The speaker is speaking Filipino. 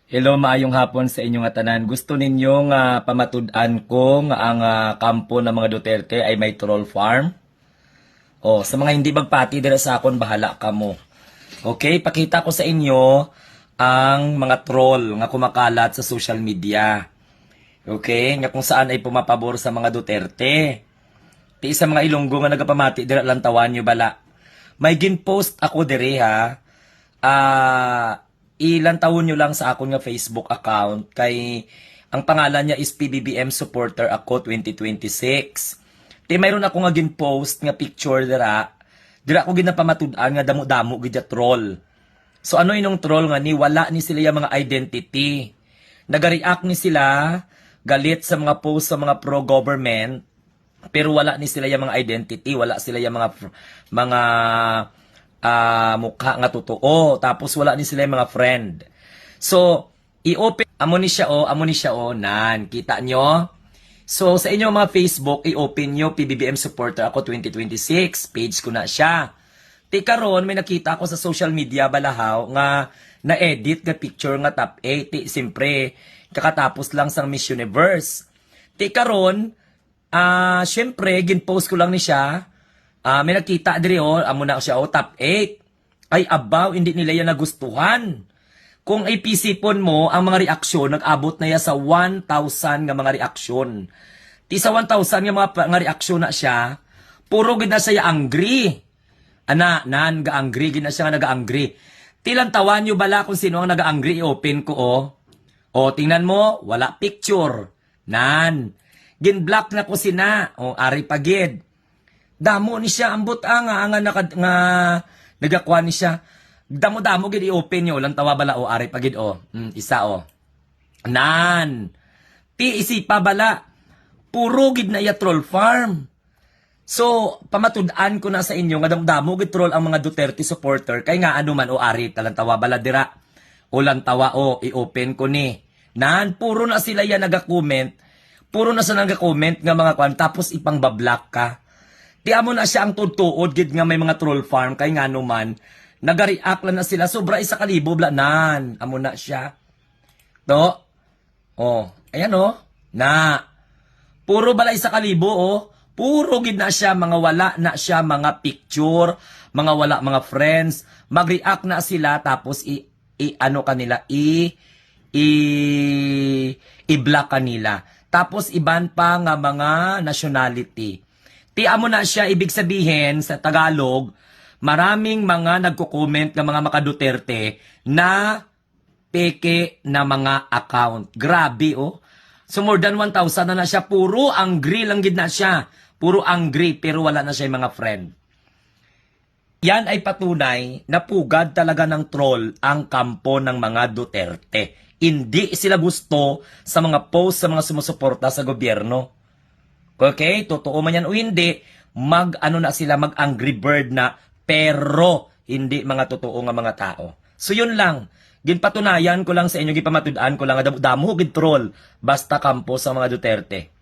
Hello, maayong hapon sa inyong tanan. Gusto ninyong pamatud-an ko nga ang kampo ng mga Duterte ay may troll farm? O, sa mga hindi magpati dira sa akon, bahala ka mo. Okay, pakita ko sa inyo ang mga troll nga kumakalat sa social media. Okay, nga kung saan ay pumapabor sa mga Duterte. Ti sa mga Ilonggo nga nagapamati dira lang tawan nyo bala. May gin-post ako diri ha. Ilan taon nyo lang sa akong nga Facebook account kay ang pangalan niya is PBBM Supporter ako 2026. Di mayroon ako nga gin-post nga picture dira. Dira ako ginapamatud-an nga damo-damo gid troll. So ano inong troll nga ni wala ni sila yung mga identity. Nagareact ni sila galit sa mga post sa mga pro-government pero wala ni sila yung mga identity, wala sila yung mga mukha nga totoo. Tapos wala ni sila yung mga friend. So, i-open, amo ni siya o, nan. Kita nyo? So, sa inyong mga Facebook, i-open nyo, PBBM Supporter ako 2026. Page ko na siya. Tika ron, may nakita ako sa social media, balahaw, nga na-edit nga picture nga top 8. Siyempre, kakatapos lang sa Miss Universe. Tika ron, syempre, gin-post ko lang ni siya. May nakita diri amo na siya top 8. Ay abaw, hindi nila yan nagustuhan. Kung ipisipon mo, ang mga reaksyon, nag-abot na yan sa 1,000 nga mga reaksyon. Ti sa 1,000 nga mga reaksyon na siya, puro gid na siya angry. Nan, ga-angry, gid na siya nga naga-angry. Tilang tawan nyo bala kung sino ang naga-angry, i-open ko O, tingnan mo, wala picture. Nan, gin-block na ko sina. Ari pagid. Damo ni siya, ambot nga nagakuha ni siya. Damo-damo gid i-open nyo, lang tawa bala ari pagid isa Nan. Ti isipa bala. Puro gid na iya troll farm. So, pamatud-an ko na sa inyo nga damo gid troll ang mga Duterte supporter kay nga ano man ari talang tawa bala dira. Lang tawa i-open ko ni. Nan, puro na sila yan naga-comment. Puro na sila naga-comment nga mga kwan tapos ipang bablock ka. Ti amo na siya ang tutuod gid nga may mga troll farm kay nga naman nagareact lang na sila sobra 1,000 nan amo na siya to ayan na puro bala 1,000 puro gid na siya mga wala na siya mga picture mga wala mga friends magreact na sila tapos ano kanila i-block kanila tapos iban pa nga mga nationality. Ti amo na siya, ibig sabihin sa Tagalog, maraming mga nagko-comment ng mga maka-Duterte na peke na mga account. Grabe So more than 1,000 na siya. Puro angry lang gid na siya. Puro angry pero wala na siya mga friend. Yan ay patunay na pugad talaga ng troll ang kampo ng mga Duterte. Hindi sila gusto sa mga post sa mga sumusuporta sa gobyerno. Okay, totoo man yan o hindi, mag-ano na sila, mag-angry bird na, pero hindi mga totoo nga mga tao. So yun lang, ginpatunayan ko lang sa inyo, gipamatud-an ko lang, damo gid troll, basta kampo sa mga Duterte.